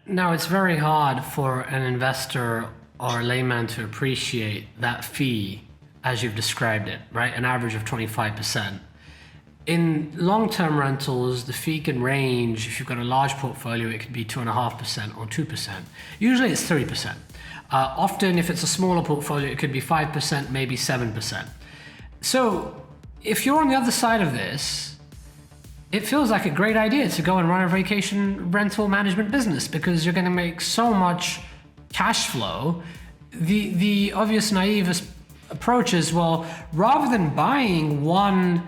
Now, it's very hard for an investor or a layman to appreciate that fee as you've described it, right? An average of 25%. In long-term rentals, the fee can range. If you've got a large portfolio, it could be 2.5% or 2%. Usually it's 3%. Often, if it's a smaller portfolio, it could be 5%, maybe 7%. So if you're on the other side of this, it feels like a great idea to go and run a vacation rental management business because you're going to make so much cash flow. The obvious naive approach is, well, rather than buying one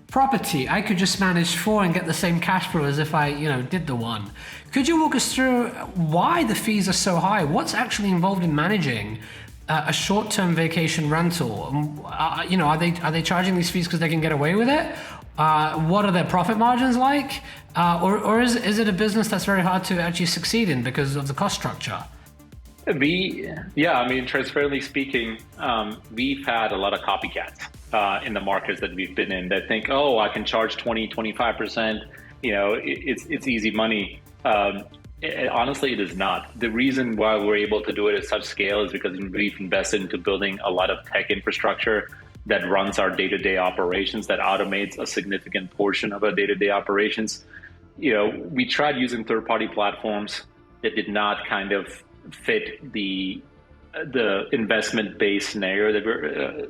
property, I could just manage four and get the same cash flow as if I, did the one. Could you walk us through why the fees are so high? What's actually involved in managing a short-term vacation rental? Are they charging these fees because they can get away with it? What are their profit margins like? Or is it a business that's very hard to actually succeed in because of the cost structure? Transparently speaking, we've had a lot of copycats in the markets that we've been in that think, oh, I can charge 20, 25%, it's easy money. Honestly, it is not. The reason why we're able to do it at such scale is because we've invested into building a lot of tech infrastructure that runs our day-to-day operations, that automates a significant portion of our day-to-day operations. We tried using third-party platforms that did not kind of fit the investment-based scenario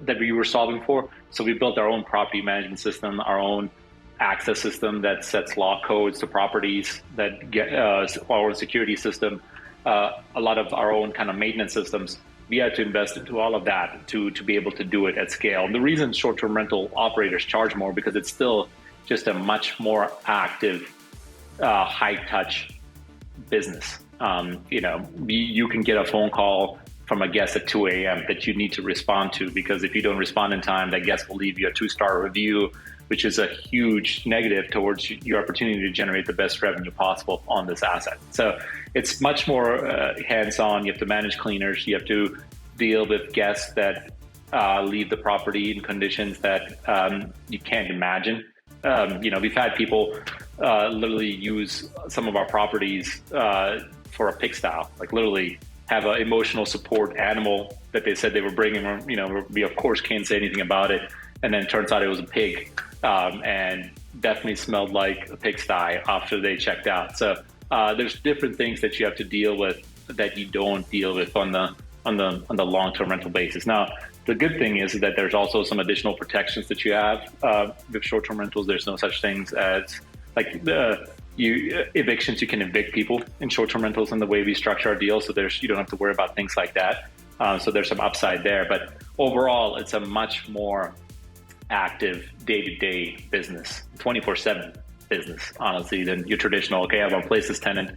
that we were solving for. So we built our own property management system, our own access system that sets lock codes to properties, that get our own security system, a lot of our own kind of maintenance systems. We had to invest into all of that to be able to do it at scale. And the reason short-term rental operators charge more because it's still just a much more active, high-touch business. You can get a phone call from a guest at 2 a.m. that you need to respond to, because if you don't respond in time, that guest will leave you a 2-star review, which is a huge negative towards your opportunity to generate the best revenue possible on this asset. So it's much more hands-on. You have to manage cleaners. You have to deal with guests that leave the property in conditions that you can't imagine. We've had people literally use some of our properties for a pigsty, like literally have an emotional support animal that they said they were bringing. We of course can't say anything about it. And then it turns out it was a pig, and definitely smelled like a pigsty after they checked out. So there's different things that you have to deal with that you don't deal with on the long-term rental basis. Now, the good thing is that there's also some additional protections that you have with short-term rentals. There's no such things as evictions. You can evict people in short-term rentals in the way we structure our deals. So you don't have to worry about things like that. So there's some upside there. But overall, it's a much more active day-to-day business, 24/7 business, honestly, than your traditional, okay, I want to place this tenant.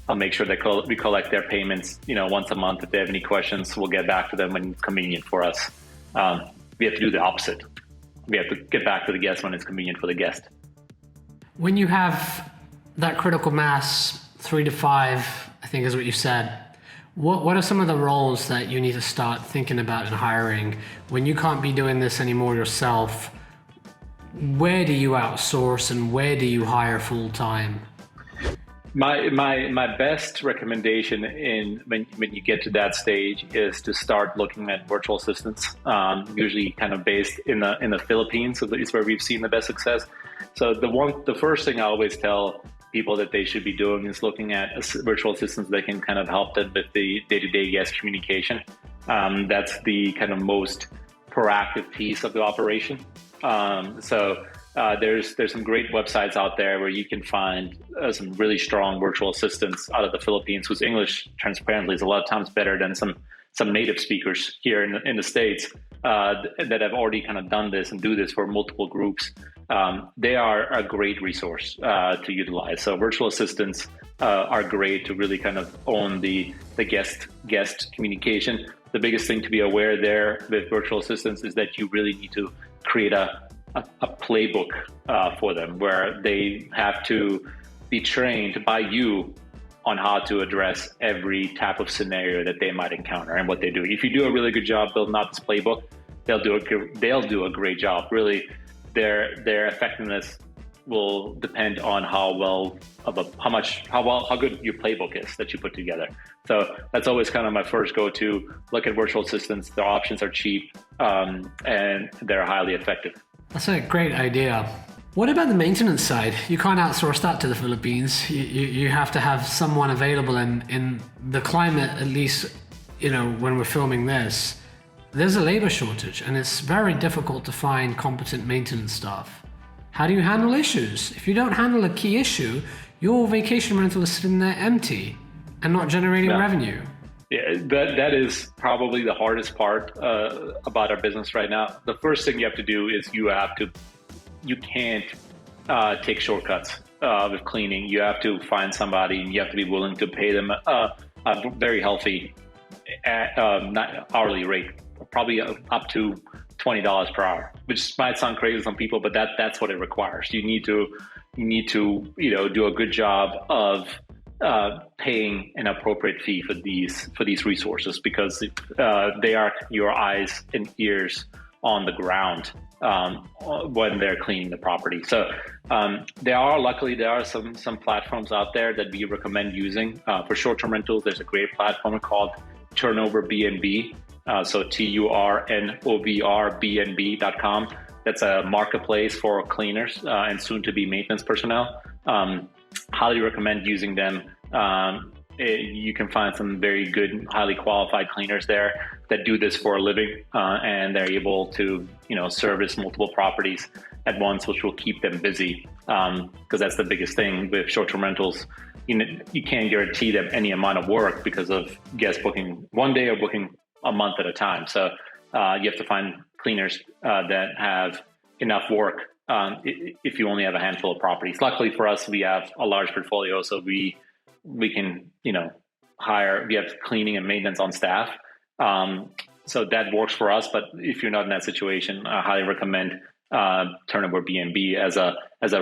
I'll make sure that we collect their payments, once a month. If they have any questions, we'll get back to them when it's convenient for us. We have to do the opposite. We have to get back to the guest when it's convenient for the guest. When you have that critical mass, 3 to 5, I think is what you said, what are some of the roles that you need to start thinking about in hiring? When you can't be doing this anymore yourself, where do you outsource and where do you hire full-time? My best recommendation when you get to that stage is to start looking at virtual assistants, usually kind of based in the Philippines. So that's where we've seen the best success. So the first thing I always tell people that they should be doing is looking at virtual assistants that can kind of help them with the day-to-day guest communication. That's the kind of most proactive piece of the operation. There's some great websites out there where you can find some really strong virtual assistants out of the Philippines whose English, transparently, is a lot of times better than some native speakers here in the States that have already kind of done this and do this for multiple groups. They are a great resource to utilize. So virtual assistants are great to really kind of own the guest communication. The biggest thing to be aware there with virtual assistants is that you really need to create a playbook for them, where they have to be trained by you on how to address every type of scenario that they might encounter and what they do. If you do a really good job building out this playbook, they'll do a great job. Really, their effectiveness will depend on how good your playbook is that you put together. So that's always kind of my first go-to. Look at virtual assistants. Their options are cheap, and they're highly effective. That's a great idea. What about the maintenance side? You can't outsource that to the Philippines. You have to have someone available, and in the climate, at least, when we're filming this, there's a labor shortage, and it's very difficult to find competent maintenance staff. How do you handle issues? If you don't handle a key issue, your vacation rental is sitting there empty and not generating revenue. Yeah, that is probably the hardest part about our business right now. The first thing you have to do is you can't take shortcuts with cleaning. You have to find somebody, and you have to be willing to pay them a very healthy not hourly rate, probably up to $20 per hour, which might sound crazy to some people, but that's what it requires. You need to do a good job of paying an appropriate fee for these resources, because they are your eyes and ears on the ground when they're cleaning the property. So there are some platforms out there that we recommend using for short-term rentals. There's a great platform called Turnover B&B. So TURNOVRBNB.com. That's a marketplace for cleaners and soon to be maintenance personnel. Highly recommend using them. You can find some very good, highly qualified cleaners there that do this for a living, and they're able to, service multiple properties at once, which will keep them busy. Because that's the biggest thing with short-term rentals. You can't guarantee them any amount of work because of guests booking one day or booking a month at a time. So you have to find cleaners that have enough work if you only have a handful of properties. Luckily for us, we have a large portfolio, so we can, we have cleaning and maintenance on staff. So that works for us. But if you're not in that situation, I highly recommend Turnover B&B as a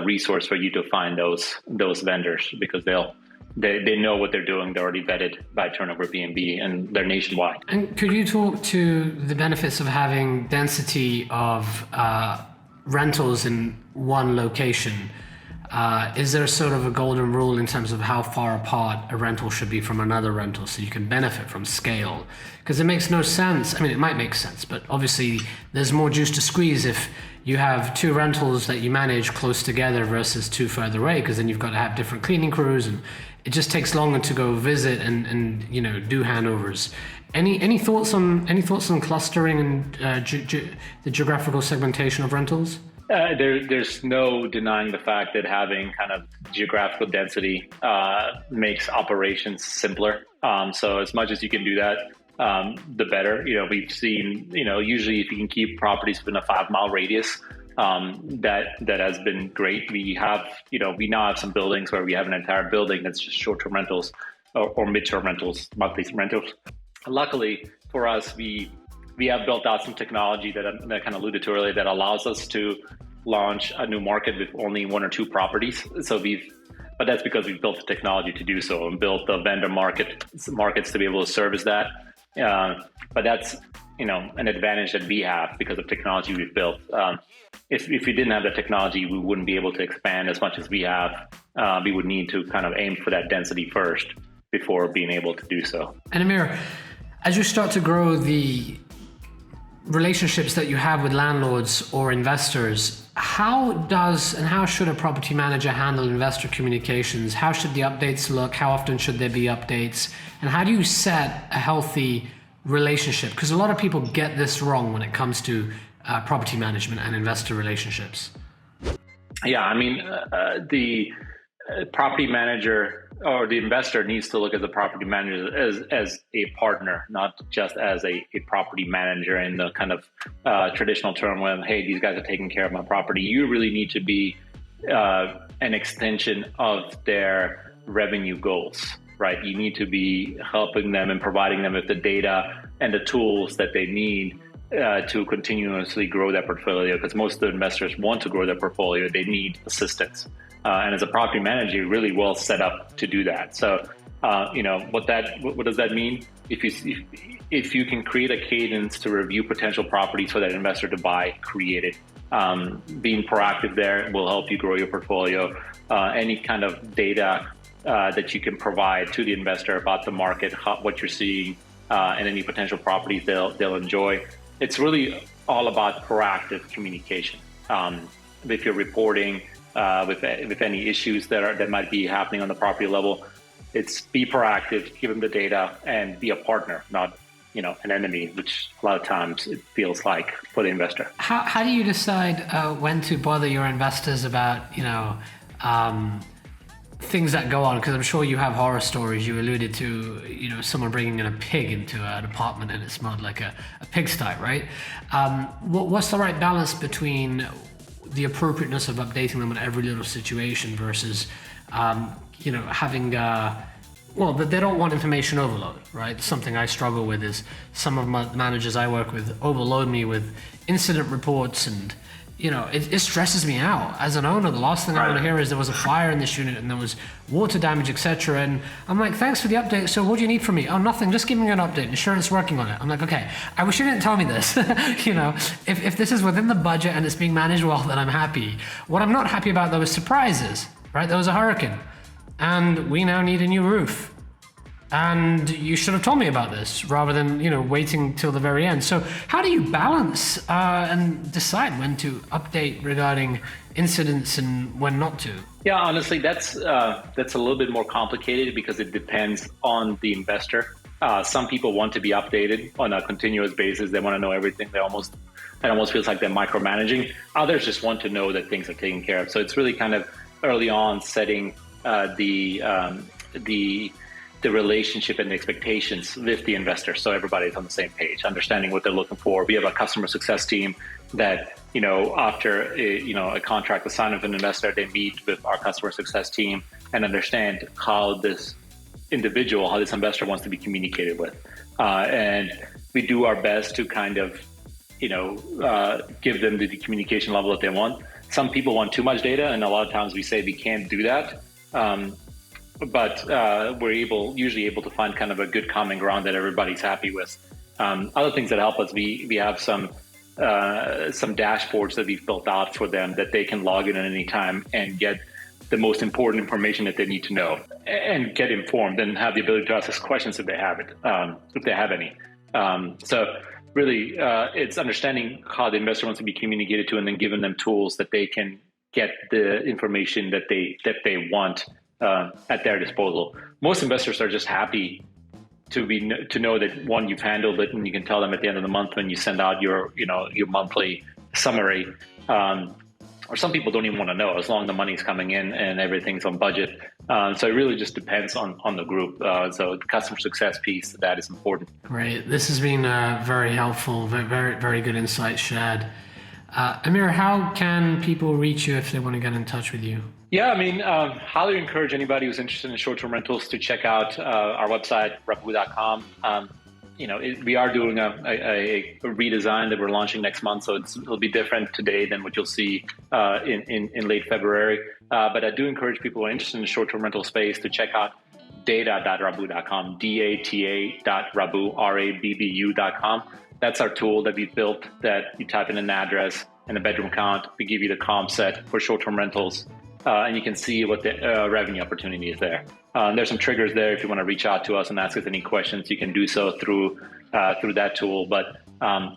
resource for you to find those vendors, because they know what they're doing. They're already vetted by Turnover B&B, and they're nationwide. And could you talk to the benefits of having density of rentals in one location? Is there sort of a golden rule in terms of how far apart a rental should be from another rental so you can benefit from scale? Because it makes no sense. I mean, it might make sense, but obviously there's more juice to squeeze if you have two rentals that you manage close together versus two further away, because then you've got to have different cleaning crews, and it just takes longer to go visit and do handovers. Any thoughts on clustering and the geographical segmentation of rentals? There's no denying the fact that having kind of geographical density makes operations simpler. So as much as you can do that, the better. We've seen, usually if you can keep properties within a 5-mile radius, that has been great. We now have some buildings where we have an entire building that's just short-term rentals or mid-term rentals, monthly rentals. Luckily for us, we have built out some technology that I kind of alluded to earlier that allows us to launch a new market with only 1 or 2 properties. But that's because we've built the technology to do so and built the vendor markets to be able to service that. But that's, an advantage that we have because of technology we've built. If we didn't have the technology, we wouldn't be able to expand as much as we have. We would need to kind of aim for that density first before being able to do so. And Amir, as you start to grow the relationships that you have with landlords or investors, how should a property manager handle investor communications? How should the updates look? How often should there be updates? And how do you set a healthy relationship? Because a lot of people get this wrong when it comes to property management and investor relationships. Yeah, I mean, the property manager or the investor needs to look at the property manager as a partner, not just as a property manager in the kind of traditional term when, hey, these guys are taking care of my property. You really need to be an extension of their revenue goals, right? You need to be helping them and providing them with the data and the tools that they need to continuously grow their portfolio, because most of the investors want to grow their portfolio. They need assistance. And as a property manager, you're really well set up to do that. So, what does that mean? If you can create a cadence to review potential properties for that investor to buy, create it. Being proactive there will help you grow your portfolio. Any kind of data that you can provide to the investor about the market, what you're seeing, and any potential properties they'll enjoy. It's really all about proactive communication. If you're reporting with any issues that might be happening on the property level, it's be proactive, give them the data, and be a partner, not an enemy, which a lot of times it feels like for the investor. How do you decide when to bother your investors about things that go on? Because I'm sure you have horror stories. You alluded to someone bringing in a pig into an apartment and it smelled like a pigsty, right? What's the right balance between the appropriateness of updating them on every little situation versus having that they don't want information overload, right? Something I struggle with is some of my managers I work with overload me with incident reports, and it stresses me out as an owner. The last thing I want to hear is there was a fire in this unit and there was water damage, etc. And I'm like, thanks for the update. So what do you need from me? Oh, nothing. Just giving you an update. Insurance working on it. I'm like, okay, I wish you didn't tell me this. If this is within the budget and it's being managed well, then I'm happy. What I'm not happy about though is surprises, right? There was a hurricane and we now need a new roof. And you should have told me about this rather than, waiting till the very end. So how do you balance and decide when to update regarding incidents and when not to? Yeah, honestly, that's a little bit more complicated because it depends on the investor. Some people want to be updated on a continuous basis. They want to know everything. It almost feels like they're micromanaging. Others just want to know that things are taken care of. So it's really kind of early on setting the relationship and the expectations with the investor, so everybody's on the same page, understanding what they're looking for. We have a customer success team that after a contract is signed with an investor, they meet with our customer success team and understand how this investor wants to be communicated with, and we do our best to kind of give them the communication level that they want. Some people want too much data, and a lot of times we say we can't do that. But we're usually able to find kind of a good common ground that everybody's happy with. Other things that help us, we have some dashboards that we've built out for them that they can log in at any time and get the most important information that they need to know and get informed and have the ability to ask us questions if they have any. So really, it's understanding how the investor wants to be communicated to, and then giving them tools that they can get the information that they want at their disposal. Most investors are just happy to know that, one, you've handled it, and you can tell them at the end of the month when you send out your monthly summary. Or some people don't even want to know, as long as the money's coming in and everything's on budget. So it really just depends on the group. So the customer success piece, that is important. Great. This has been very helpful, very, very good insights shared. Amir, how can people reach you if they want to get in touch with you? Yeah, highly encourage anybody who's interested in short-term rentals to check out our website, Rabbu.com. We are doing a redesign that we're launching next month, so it'll be different today than what you'll see in late February. But I do encourage people who are interested in the short-term rental space to check out data.rabbu.com, data.rabbu, rabbu.com. That's our tool that we built, that you type in an address and a bedroom count. We give you the comp set for short-term rentals, and you can see what the revenue opportunity is there. There's some triggers there. If you want to reach out to us and ask us any questions, you can do so through that tool. But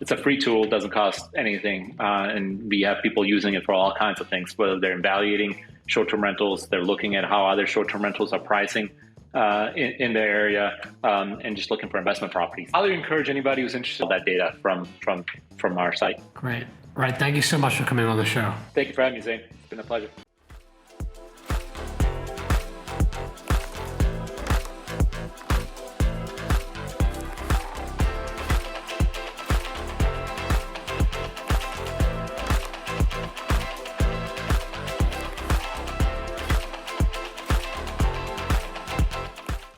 it's a free tool, doesn't cost anything, and we have people using it for all kinds of things, whether they're evaluating short-term rentals, they're looking at how other short-term rentals are pricing in their area, and just looking for investment properties. I would encourage anybody who's interested in that data from our site. Great. All right. Thank you so much for coming on the show. Thank you for having me, Zain. It's been a pleasure.